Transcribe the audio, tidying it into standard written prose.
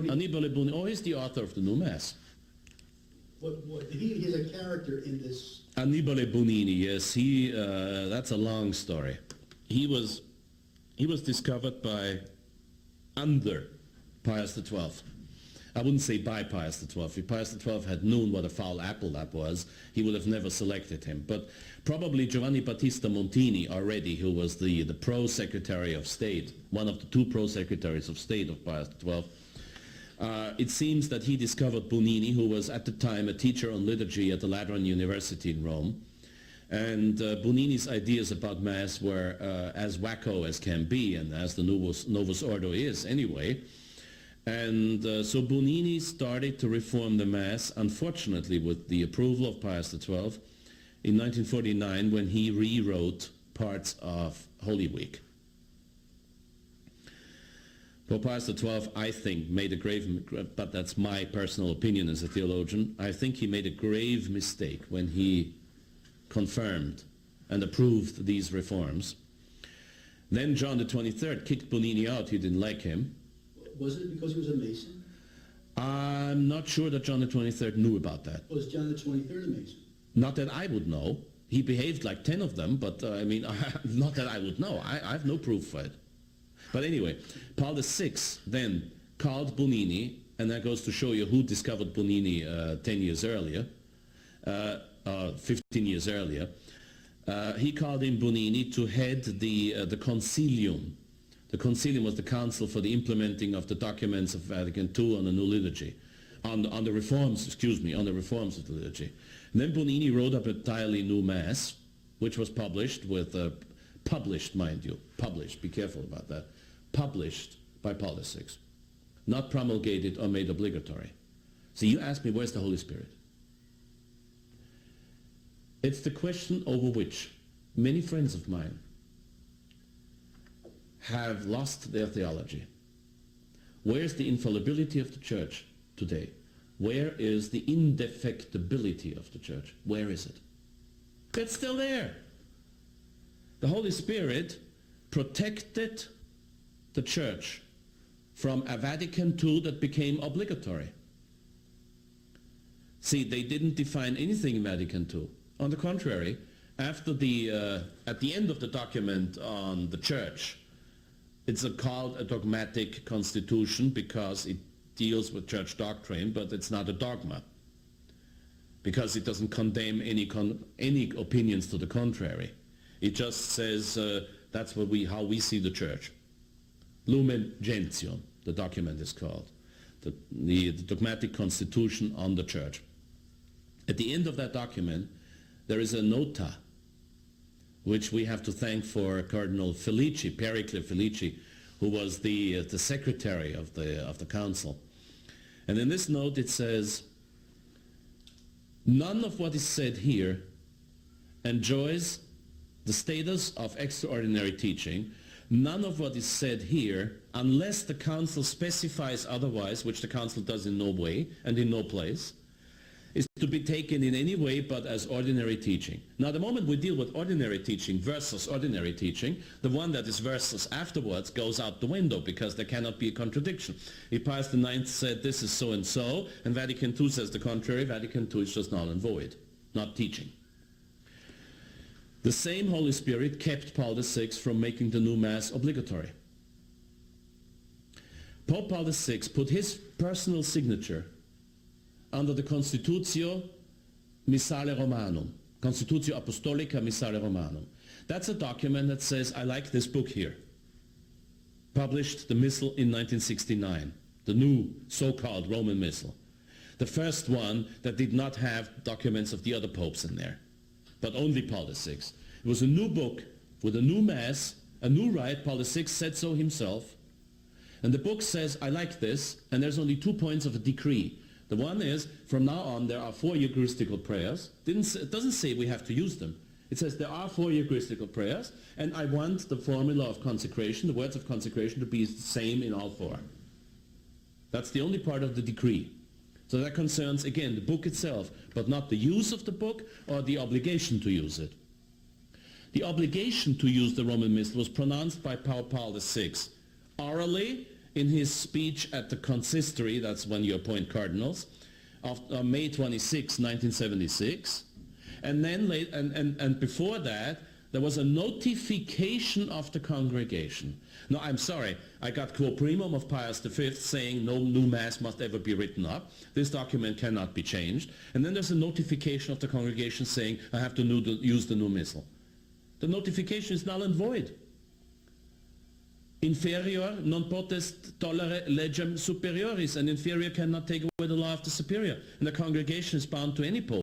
Anibal Bunigni. Oh, he's the author of the New Mass. He is a character in this. Anibal Bunigni, yes, that's a long story. He was discovered by under Pius XII. I wouldn't say by Pius XII. If Pius XII had known what a foul apple that was, he would have never selected him. But probably Giovanni Battista Montini already, who was the pro-secretary of state, one of the two pro-secretaries of state of Pius XII, it seems that he discovered Bunigni, who was at the time a teacher on liturgy at the Lateran University in Rome. And Bunigni's ideas about Mass were as wacko as can be, and as the Novus Ordo is anyway. And so Bunigni started to reform the Mass, unfortunately with the approval of Pius XII, in 1949 when he rewrote parts of Holy Week. Pope Pius XII, I think, made a grave, but that's my personal opinion as a theologian, I think he made a grave mistake when he confirmed and approved these reforms. Then John the 23rd kicked Bunigni out. He didn't like him. Was it because he was a Mason? I'm not sure that John the 23rd knew about that. Was John the 23rd a Mason? Not that I would know. He behaved like 10 of them, but I mean, not that I would know. I have no proof for it. But anyway, Paul VI then called Bunigni, and that goes to show you who discovered Bunigni 10 years earlier, 15 years earlier. He called in Bunigni to head the Concilium. The Concilium was the council for the implementing of the documents of Vatican II on the new liturgy, on the reforms, on the reforms of the liturgy. And then Bunigni wrote up an entirely new Mass, which was published with, published, mind you, published, be careful about that, published by Paul VI, not promulgated or made obligatory. So you ask me, where's the Holy Spirit? It's the question over which many friends of mine have lost their theology. Where's the infallibility of the Church today? Where is the indefectibility of the Church? Where is it? It's still there. The Holy Spirit protected the Church from a Vatican II that became obligatory. See, they didn't define anything in Vatican II. On the contrary, after at the end of the document on the Church, it's called a dogmatic constitution because it deals with church doctrine, but it's not a dogma because it doesn't condemn any opinions to the contrary. It just says that's how we see the Church. Lumen Gentium, the document is called, the dogmatic constitution on the Church. At the end of that document, there is a nota, which we have to thank for Cardinal Felici, Pericle Felici, who was the secretary of the council. And in this note it says, none of what is said here enjoys the status of extraordinary teaching. None of what is said here, unless the council specifies otherwise, which the council does in no way and in no place, is to be taken in any way but as ordinary teaching. Now, the moment we deal with ordinary teaching versus ordinary teaching, the one that is versus afterwards goes out the window because there cannot be a contradiction. If Pius IX said this is so and so, and Vatican II says the contrary, Vatican II is just null and void, not teaching. The same Holy Spirit kept Paul VI from making the new Mass obligatory. Pope Paul VI put his personal signature under the Constitutio Missale Romanum, Constitutio Apostolica Missale Romanum. That's a document that says, I like this book here. Published the Missal in 1969, the new so-called Roman Missal. The first one that did not have documents of the other popes in there, but only Paul VI. It was a new book with a new Mass, a new rite. Paul VI said so himself. And the book says, I like this, and there's only 2 points of a decree. The one is, from now on, there are 4 Eucharistical prayers. It doesn't say we have to use them. It says there are 4 Eucharistical prayers, and I want the formula of consecration, the words of consecration, to be the same in all 4. That's the only part of the decree. So that concerns, again, the book itself, but not the use of the book or the obligation to use it. The obligation to use the Roman Missal was pronounced by Pope Paul VI orally in his speech at the consistory, that's when you appoint cardinals, of May 26, 1976. And then and before that, there was a notification of the congregation. No, I'm sorry, I got quo primum of Pius V saying no new mass must ever be written up. This document cannot be changed. And then there's a notification of the congregation saying I have to use the new Missal. The notification is null and void. Inferior non potest tollere legem superioris. An inferior cannot take away the law of the superior. And the congregation is bound to any pope.